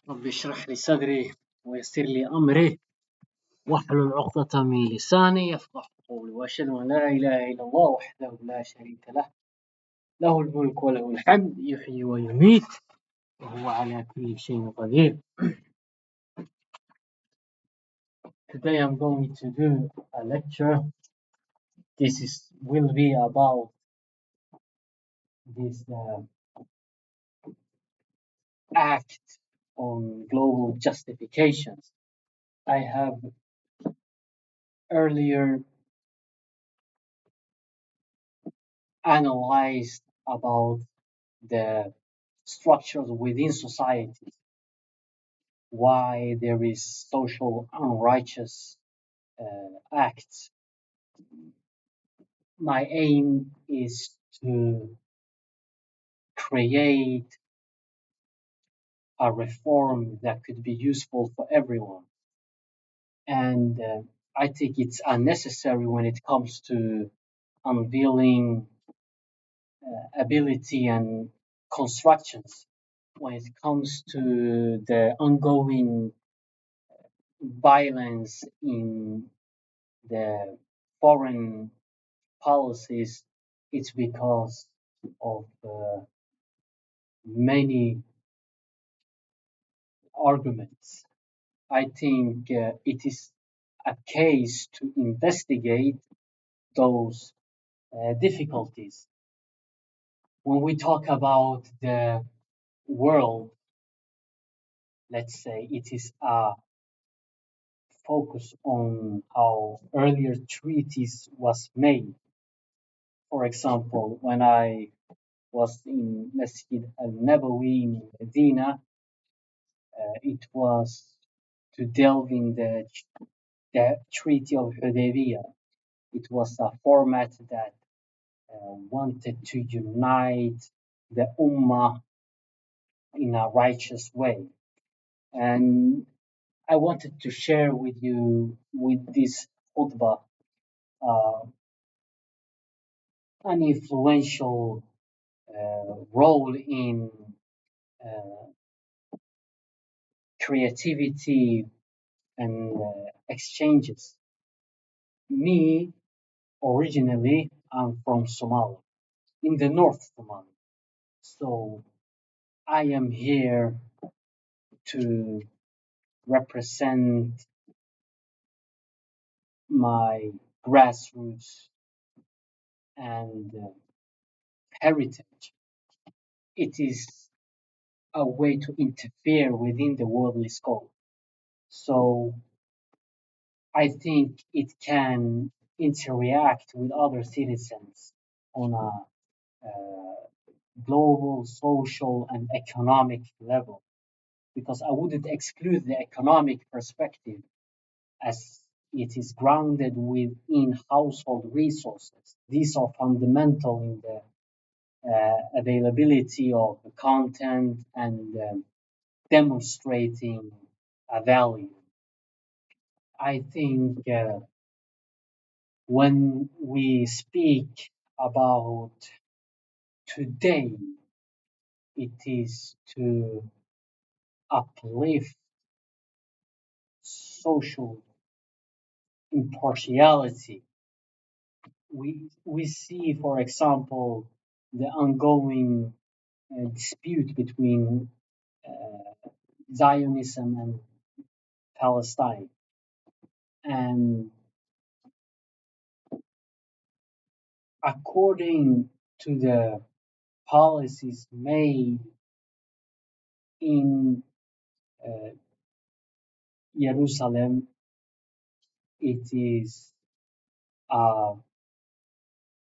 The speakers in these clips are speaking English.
رب اشرح لي صدري ويسر لي أمري واحلل عقدة من لساني يفقه قولي وأشهد أن لا إله إلا الله وحده لا شريك له له الملك وله الحمد يحيي ويميت وهو على كل شيء قدير. Today I'm going to do a lecture. Will be about this act on global justifications. I have earlier analyzed about the structures within society, why there is social unrighteous acts. My aim is to create a reform that could be useful for everyone. And I think it's unnecessary when it comes to unveiling ability and constructions. When it comes to the ongoing violence in the foreign policies, it's because of many arguments. I think it is a case to investigate those difficulties. When we talk about the world, let's say it is a focus on how earlier treaties was made. For example, when I was in Masjid al-Nabawi in Medina, it was to delve in the Treaty of Hudaybiyah. It was a format that wanted to unite the Ummah in a righteous way. And I wanted to share with you, with this khutbah, uh, an influential role in uh, creativity and exchanges. Me, originally, I'm from Somalia, in the North Somalia. So I am here to represent my grassroots and heritage. It is a way to interfere within the worldly scope. So I think it can interact with other citizens on a global, social, and economic level. Because I wouldn't exclude the economic perspective as it is grounded within household resources. These are fundamental in the availability of the content and demonstrating a value. I think when we speak about today, it is to uplift social impartiality. We see, for example, the ongoing dispute between Zionism and Palestine. And according to the policies made in uh, Jerusalem, it is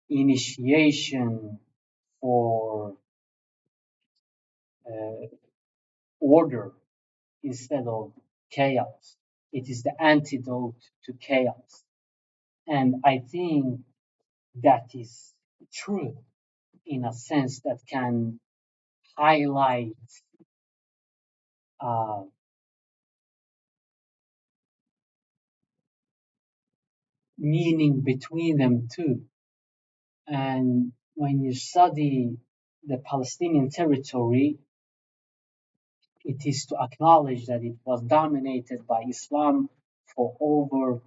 initiation for uh, order instead of chaos. It is the antidote to chaos. And I think that is true in a sense that can highlight uh, meaning between them too. And when you study the Palestinian territory, It is to acknowledge that it was dominated by Islam for over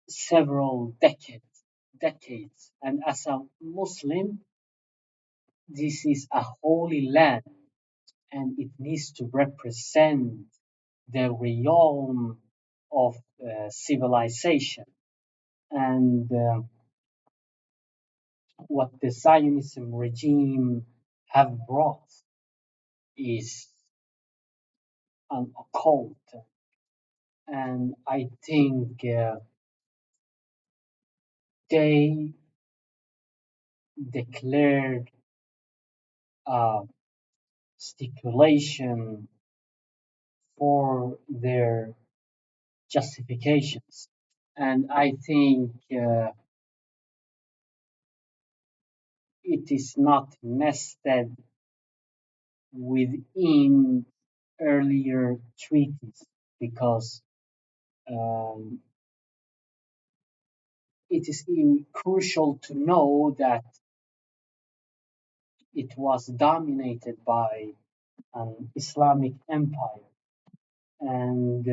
several decades. And as a Muslim, this is a holy land and it needs to represent the realm of civilization. And what the Zionism regime have brought is an occult. And I think they declared a stipulation for their justifications. And I think it is not nested within earlier treaties because um, it is crucial to know that it was dominated by an Islamic empire. And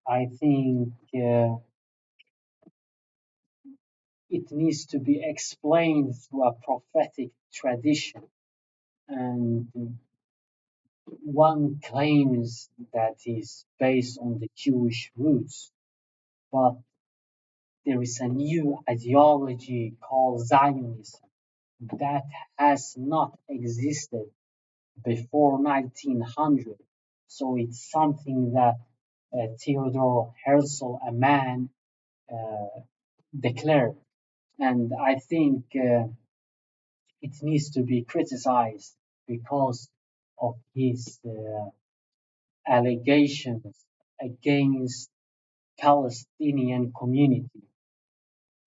I think it needs to be explained through a prophetic tradition. And one claims that is based on the Jewish roots, but there is a new ideology called Zionism that has not existed before 1900. So it's something that Theodore Herzl, a man, uh, declared. And I think it needs to be criticized because of his allegations against Palestinian community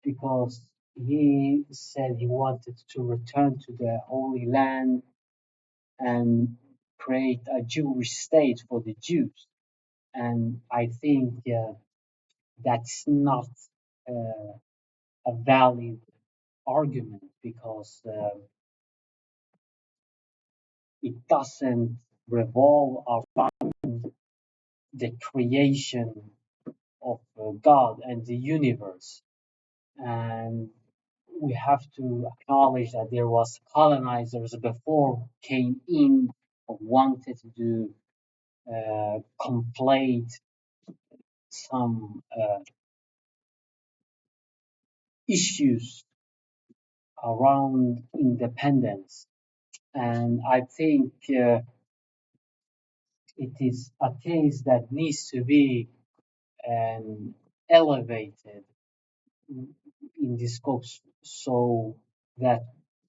because he said he wanted to return to the Holy Land and create a Jewish state for the Jews. And I think that's not uh, a valid argument because it doesn't revolve around the creation of God and the universe. And we have to acknowledge that there was colonizers before came in wanted to conflate some issues around independence. And I think it is a case that needs to be elevated in the scopes so that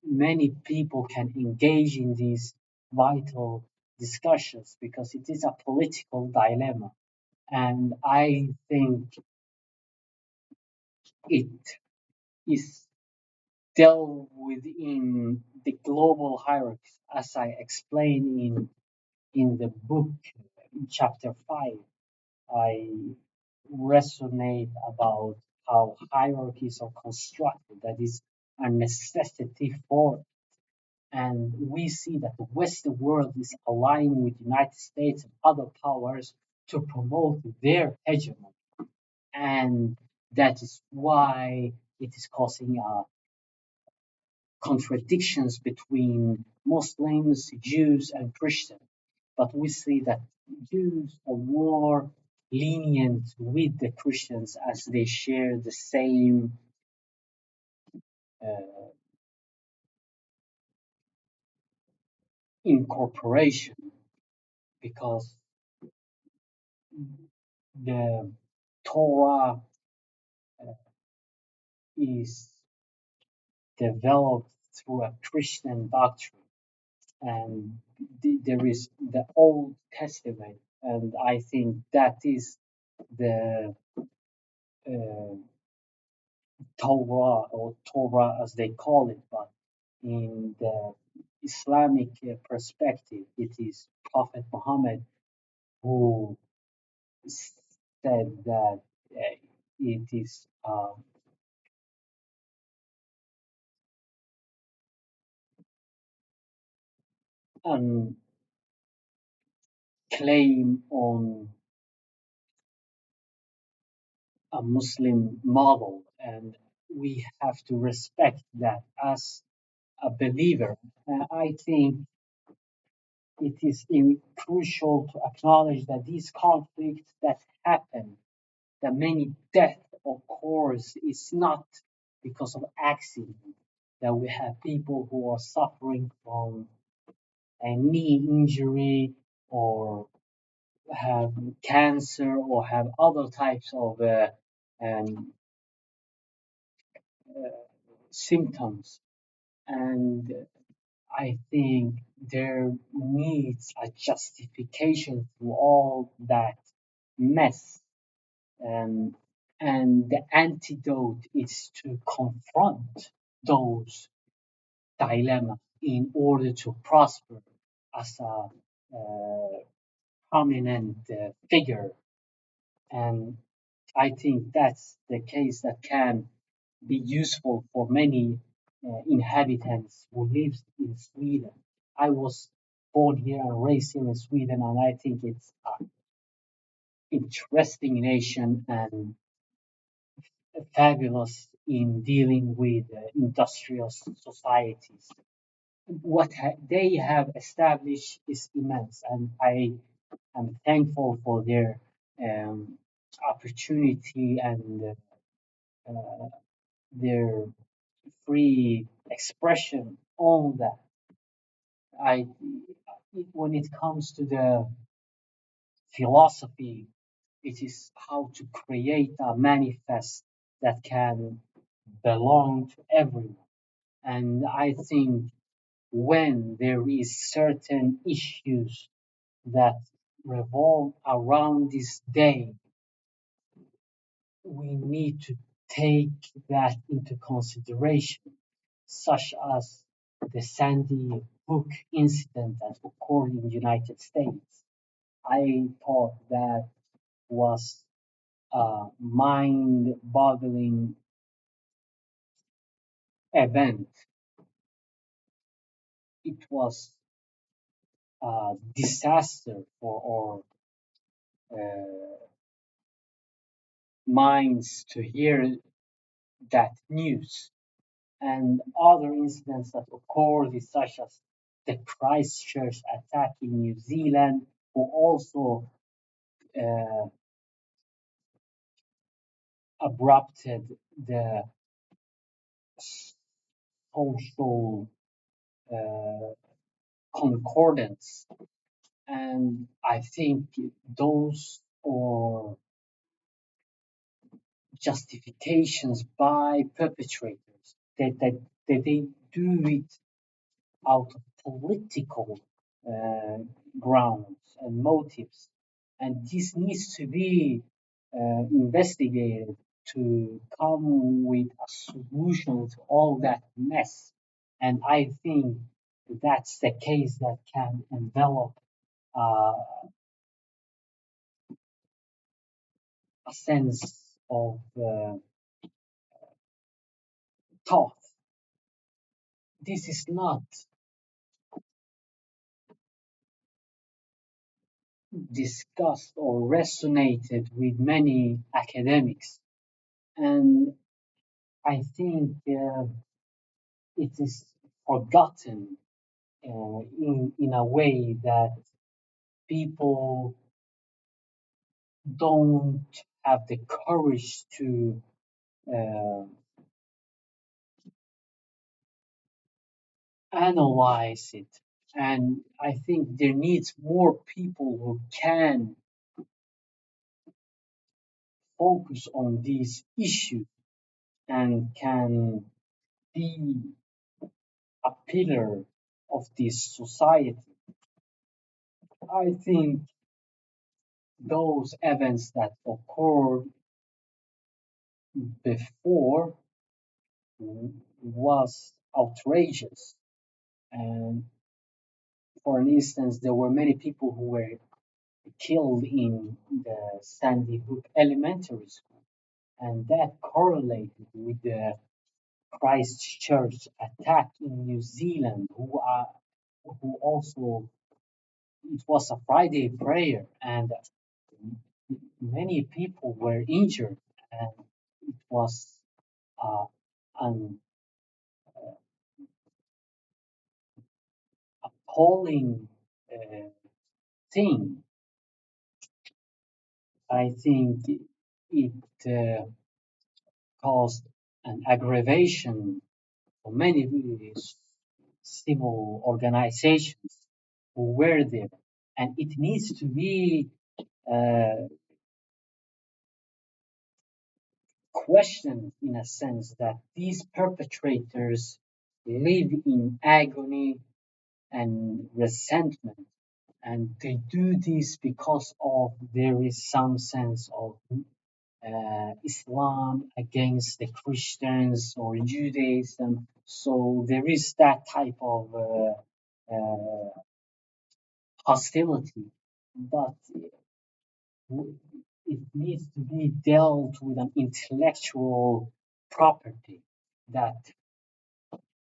many people can engage in these vital discussions because it is a political dilemma. And I think it is dealt within the global hierarchies, as I explained in the book, in chapter 5. I resonate about how hierarchies are constructed, that is a necessity for it. And we see that the Western world is aligning with the United States and other powers to promote their hegemony. And that is why it is causing contradictions between Muslims, Jews, and Christians. But we see that Jews are more lenient with the Christians as they share the same uh, incorporation because the Torah is developed through a Christian doctrine and there is the Old Testament, and I think that is the uh, Torah or Torah as they call it, but in the Islamic perspective, it is Prophet Muhammad who said that it is claim on a Muslim model, and we have to respect that as a believer. I think it is crucial to acknowledge that these conflicts that happen, the many death occurs, is not because of accident. That we have people who are suffering from a knee injury or have cancer or have other types of um, symptoms. And I think there needs a justification to all that mess. Um, and the antidote is to confront those dilemmas in order to prosper as a prominent figure. And I think that's the case that can be useful for many inhabitants who live in Sweden. I was born here and raised here in Sweden, and I think it's an interesting nation and fabulous in dealing with industrial societies. What they have established is immense, and I am thankful for their um, opportunity and their free expression on that. I, when it comes to the philosophy, it is how to create a manifest that can belong to everyone. And I think when there is certain issues that revolve around this day, we need to take that into consideration, such as the Sandy Hook incident that occurred in the United States. I thought that was a mind boggling event. It was a disaster for our minds to hear that news. And other incidents that occurred, such as the Christchurch attack in New Zealand, who also uh, abrupted the social uh, concordance. And I think those are justifications by perpetrators that they do it out of political uh, grounds and motives. And this needs to be investigated to come with a solution to all that mess. And I think that's the case that can envelop uh, a sense of thought. This is not discussed or resonated with many academics. And I think it is forgotten in a way that people don't have the courage to uh, analyze it. And I think there needs more people who can focus on these issues and can be a pillar of this society. I think those events that occurred before was outrageous. And for instance, there were many people who were killed in the Sandy Hook Elementary School, and that correlated with the Christchurch attack in New Zealand, who also it was a Friday prayer, and many people were injured, and it was uh, an appalling uh, thing. I think it caused an aggravation for many civil organizations who were there, and it needs to be uh, questioned in a sense that these perpetrators live in agony and resentment, and they do this because of there is some sense of Islam against the Christians or Judaism. So there is that type of hostility, but it needs to be dealt with an intellectual property that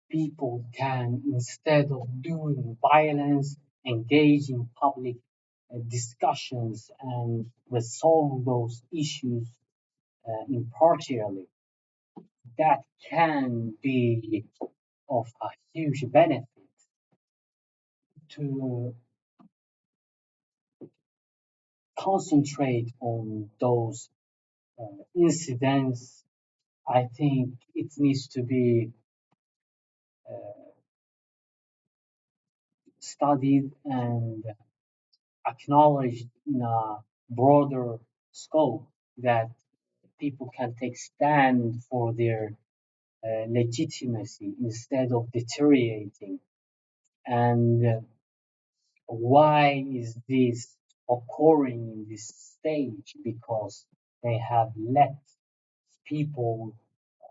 people can, instead of doing violence, engage in public discussions and resolve those issues impartially. That can be of a huge benefit to concentrate on those incidents. I think it needs to be uh, studied and acknowledged in a broader scope that people can take stand for their legitimacy instead of deteriorating. And why is this occurring in this stage? Because they have let people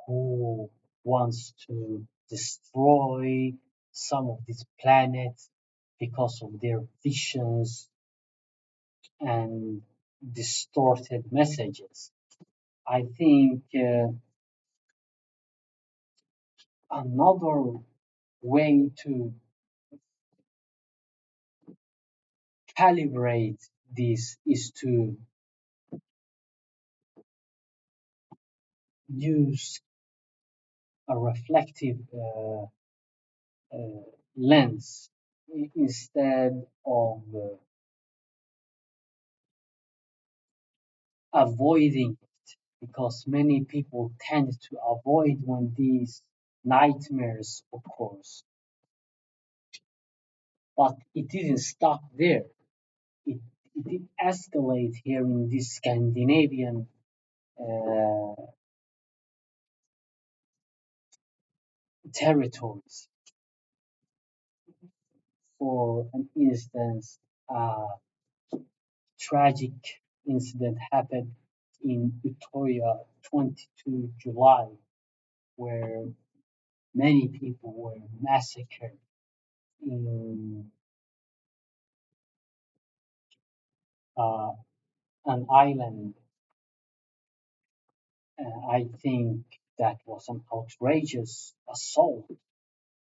who wants to destroy some of this planet because of their visions and distorted messages. I think another way to calibrate this is to use a reflective lens instead of avoiding it, because many people tend to avoid when these nightmares occurs. But it didn't stop there. It, it did escalate here in these Scandinavian uh, territories. For an instance, a tragic incident happened in Utøya 22 July, where many people were massacred in uh, an island. I think that was an outrageous assault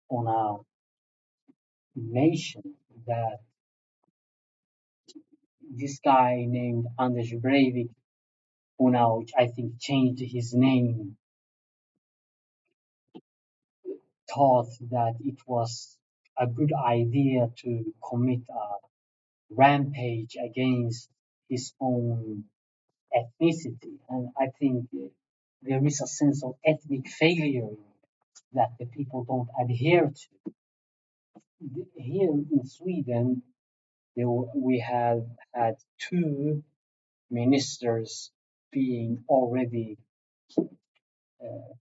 on a nation that this guy named Anders Breivik, who now I think changed his name, thought that it was a good idea to commit a rampage against his own ethnicity. And I think there is a sense of ethnic failure that the people don't adhere to. Here in Sweden, we have had two ministers being already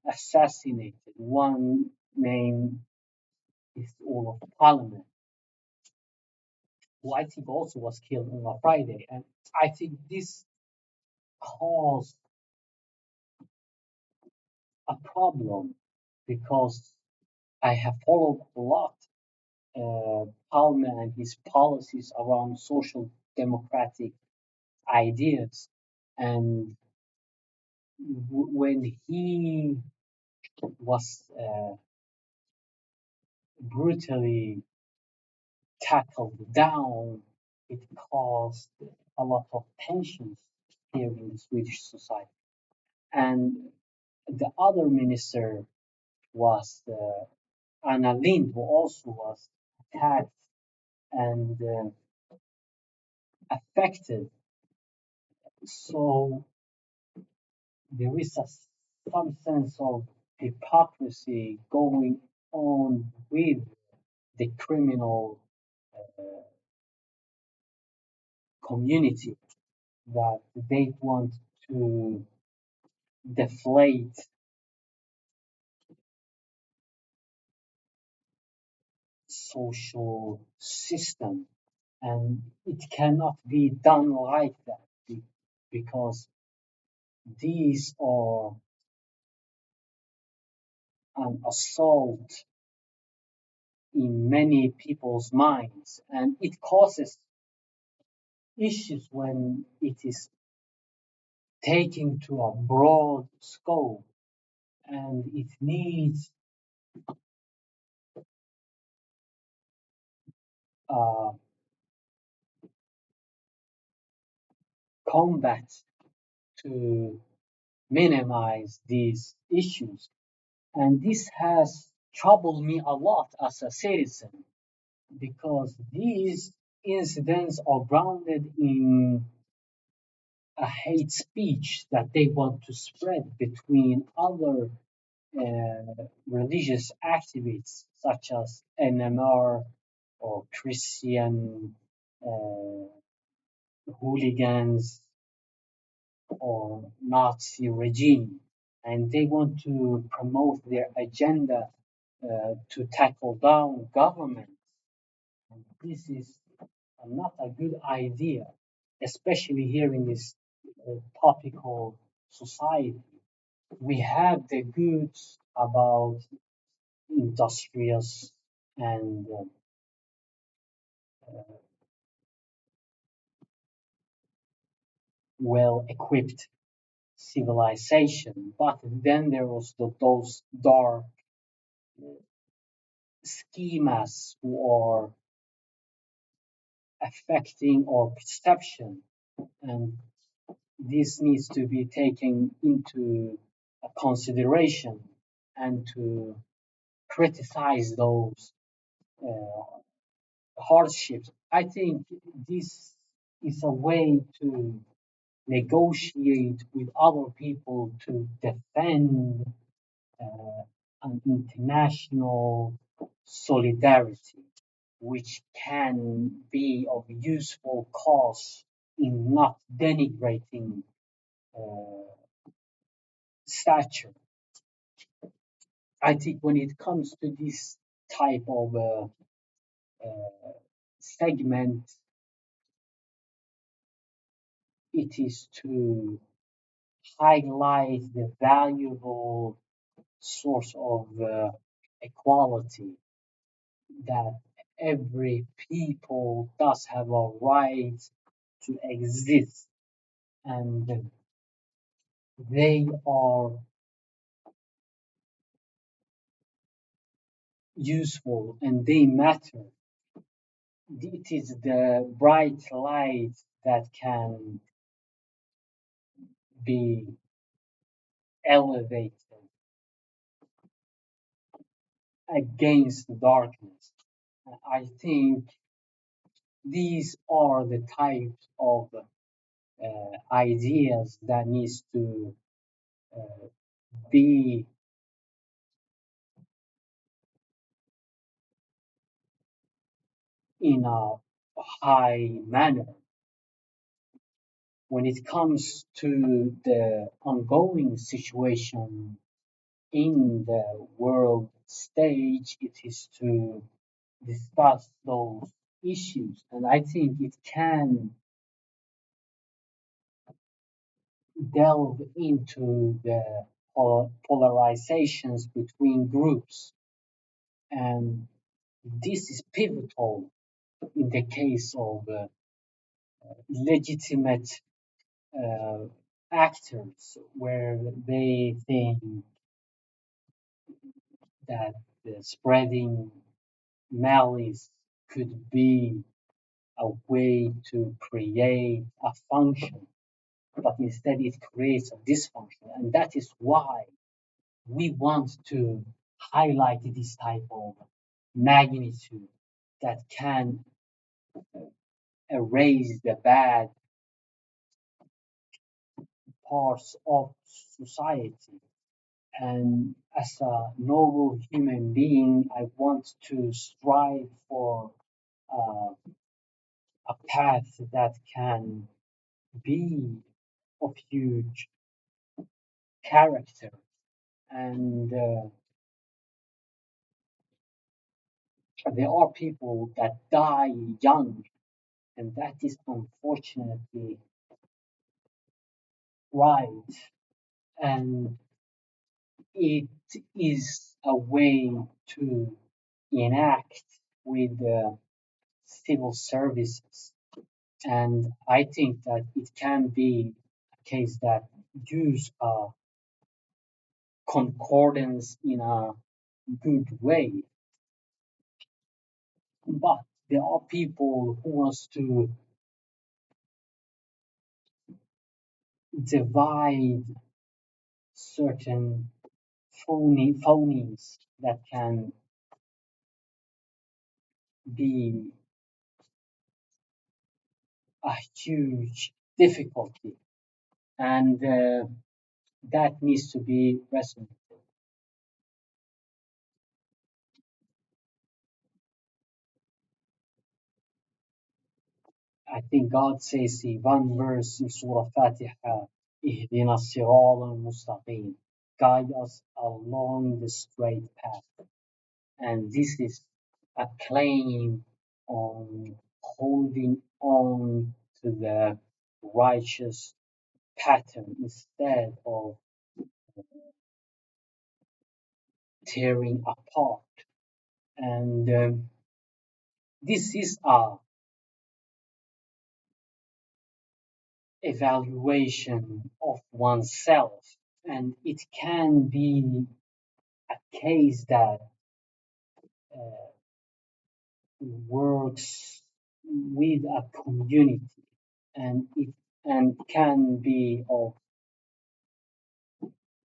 assassinated. One name is Olof Palme, who I think also was killed on a Friday. And I think this caused a problem because I have followed a lot Palme and his policies around social democratic ideas. And when he was brutally tackled down, caused a lot of tensions here in the Swedish society. And the other minister was Anna Lindh, who also was attacked and affected. So there is some sense of hypocrisy going on with the criminal uh, community, that they want to deflate social system, and it cannot be done like that because these are an assault in many people's minds, and it causes issues when it is taken to a broad scope, and it needs uh, combat to minimize these issues. And this has troubled me a lot as a citizen because these incidents are grounded in a hate speech that they want to spread between other religious activists such as NMR or Christian uh, hooligans or Nazi regime. And they want to promote their agenda to tackle down government. And this is not a good idea, especially here in this topical society. We have the goods about industrious and well equipped civilization, but then there was those dark schemas who are affecting our perception, and this needs to be taken into consideration and to criticize those uh, hardships. I think this is a way to negotiate with other people to defend uh, an international solidarity, which can be of useful cause in not denigrating uh, stature. I think when it comes to this type of segment, it is to highlight the valuable source of equality, that every people does have a right to exist, and they are useful and they matter. It is the bright light that can be elevated against the darkness. I think these are the types of ideas that needs to uh, be in a high manner. When it comes to the ongoing situation in the world stage, it is to discuss those issues. And I think it can delve into the polarizations between groups. And this is pivotal in the case of legitimate uh, actors, where they think that the spreading malice could be a way to create a function, but instead it creates a dysfunction. And that is why we want to highlight this type of magnitude that can erase the bad parts of society. And as a noble human being, I want to strive for uh, a path that can be of huge character. And there are people that die young, and that is unfortunately right. And it is a way to enact with the civil services. And I think that it can be a case that use concordance in a good way. But there are people who wants to divide certain phonies that can be a huge difficulty, and that needs to be resonated. I think God says in one verse in Surah Fatiha, اهدنا الصراط المستقيم, guide us along the straight path. And this is a claim on holding on to the righteous pattern instead of tearing apart. And this is a evaluation of oneself, and it can be a case that uh, works with a community, and it and can be of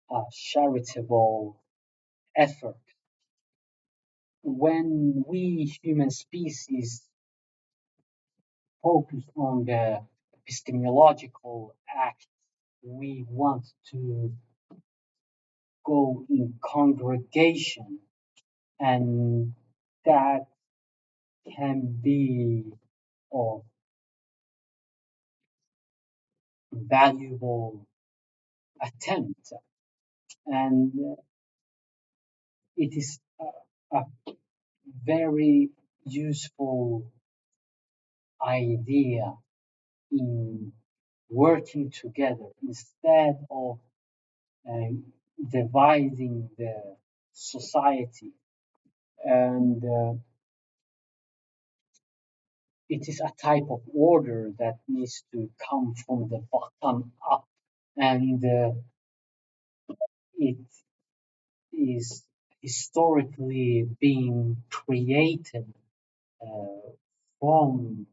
a charitable effort. When we human species focus on the epistemological act, we want to go in congregation, and that can be of valuable attempt, and it is a very useful idea in working together instead of uh, dividing the society. And it is a type of order that needs to come from the bottom up, and it is historically being created uh, from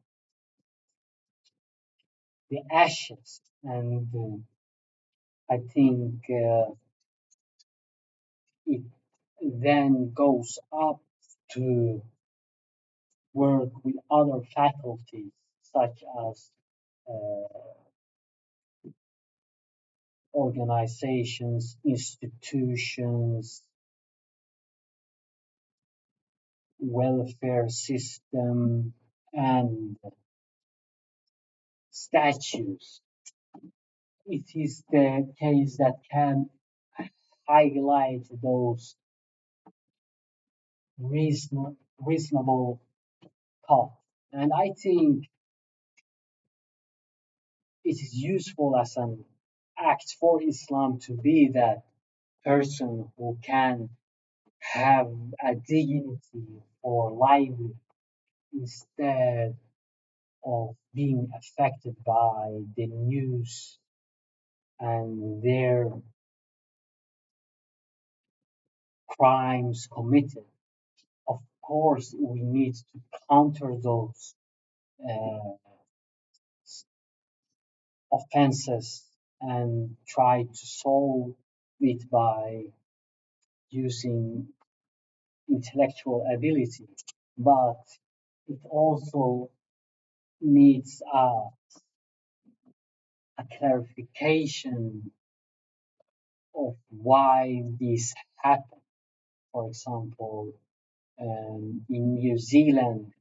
the ashes. And I think it then goes up to work with other faculties such as uh, organizations, institutions, welfare system, and statues. It is the case that can highlight those reasonable thoughts. And I think it is useful as an act for Islam to be that person who can have a dignity for life instead of being affected by the news and their crimes committed. Of course, we need to counter those uh, offenses and try to solve it by using intellectual ability, but it also needs a clarification of why this happened. For example, in New Zealand,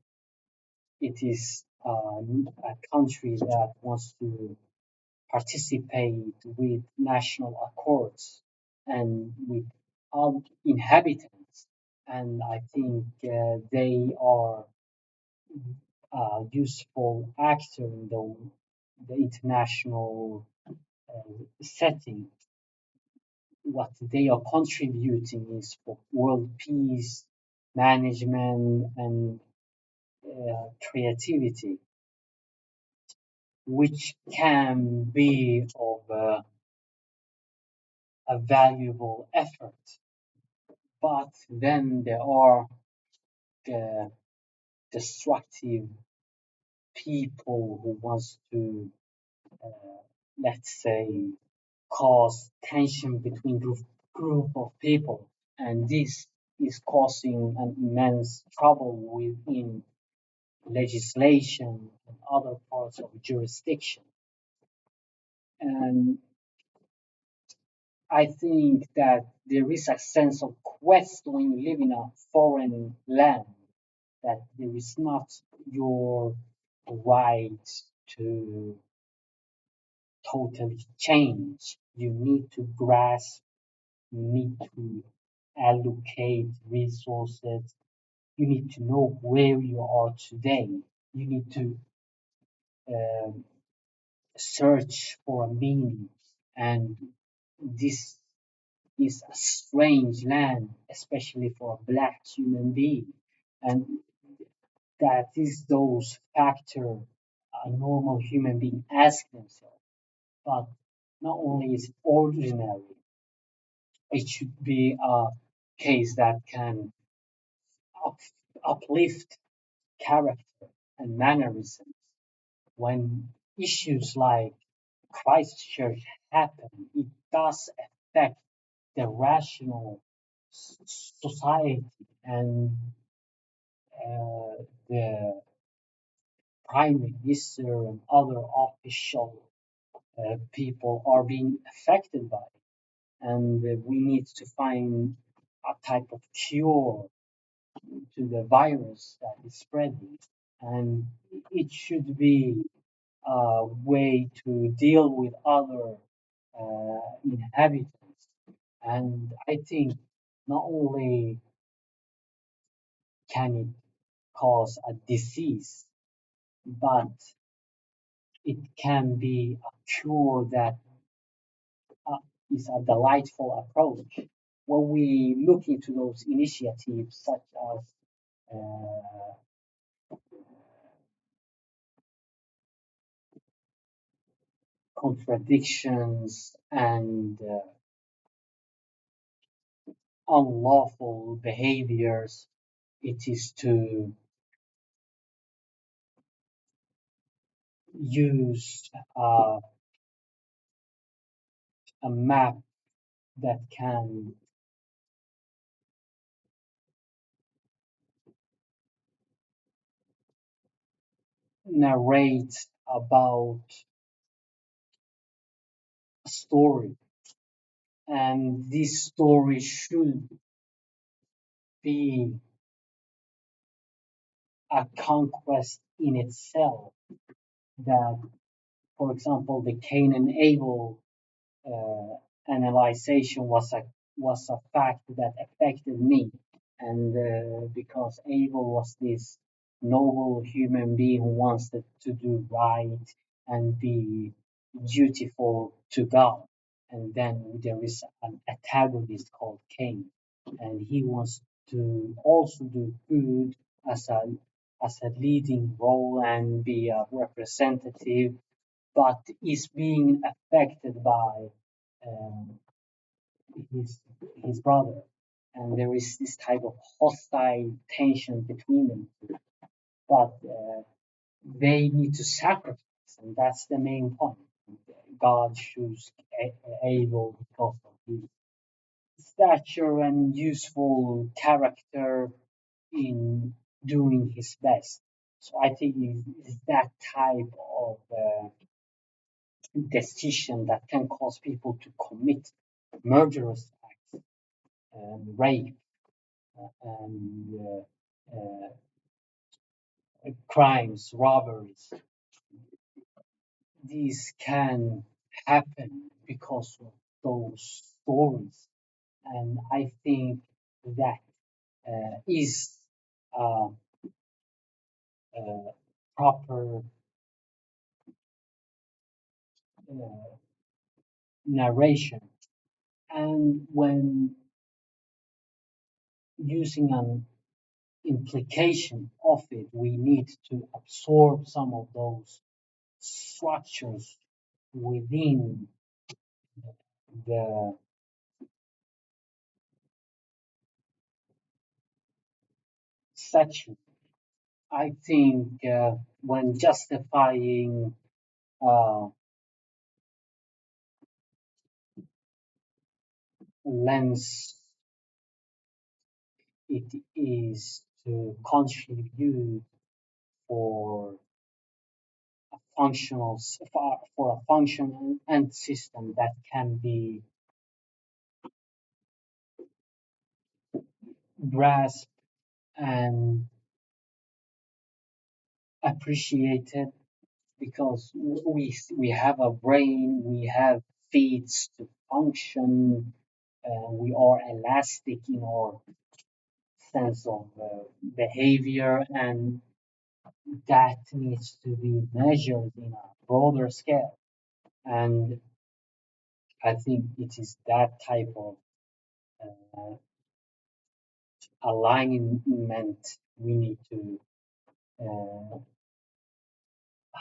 it is a country that wants to participate with national accords and with all inhabitants. And I think they are a useful actor in the international setting. What they are contributing is for world peace, management, and creativity, which can be of a valuable effort. But then there are the destructive people who wants to, let's say, cause tension between group of people, and this is causing an immense trouble within legislation and other parts of jurisdiction. And I think that there is a sense of quest when you live in a foreign land, that there is not your right to totally change. You need to grasp, you need to allocate resources, you need to know where you are today. You need to um, search for a meaning. And this is a strange land, especially for a black human being. And that is those factors a normal human being ask themselves. But not only is it ordinary, it should be a case that can up, uplift character and mannerisms. When issues like Christchurch happen, it does affect the rational society, and the prime minister and other official people are being affected by it. And we need to find a type of cure to the virus that is spreading. And it should be a way to deal with other inhabitants. And I think not only can it cause a disease, but it can be a cure that uh, is a delightful approach. When we look into those initiatives, such as uh, contradictions and unlawful behaviors, it is to use a map that can narrate about a story, and this story should be a conquest in itself. That, for example, the Cain and Abel uh, analyzation was a fact that affected me, and because Abel was this noble human being who wants to do right and be dutiful to God, and then there is an antagonist called Cain, and he wants to also do good as a leading role and be a representative, but is being affected by um, his his brother, and there is this type of hostile tension between them. But they need to sacrifice, and that's the main point. God shows Abel because of his stature and useful character in doing his best. So I think it's that type of decision that can cause people to commit murderous acts, rape, and crimes, robberies. These can happen because of those stories, and I think that is uh, uh, proper uh, narration. And when using an implication of it, we need to absorb some of those structures within the section. I think when justifying uh, lens, it is to contribute for for a function and system that can be grasped and appreciated because we have a brain, we have feet to function, we are elastic in our sense of behavior, and that needs to be measured in a broader scale. And I think it is that type of uh, alignment we need to uh,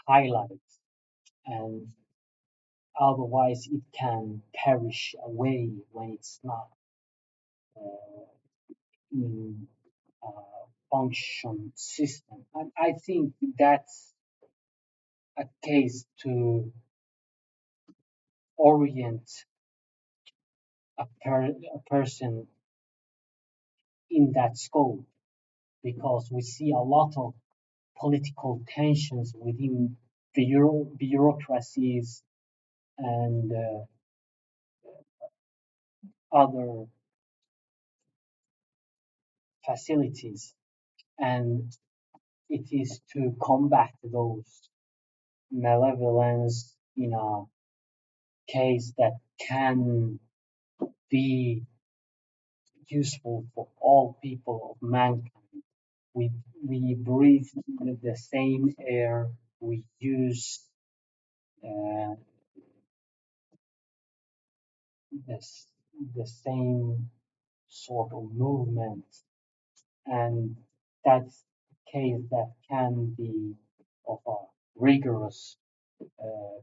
highlight, and otherwise it can perish away when it's not uh, in a function system. And I think that's a case to orient a person in that scope because we see a lot of political tensions within bureaucracies and other facilities. And it is to combat those malevolence in a case that can be useful for all people of mankind. We, we breathe the same air, we use uh, this, the same sort of movement, and that's a case that can be of a rigorous uh,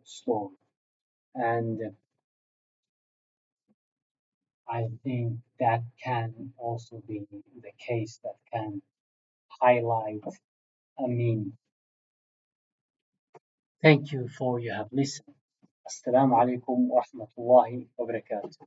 storm. And I think that can also be the case that can highlight. I mean, thank you for you have listened. Assalamu alaikum wa rahmatullahi wa barakatuh.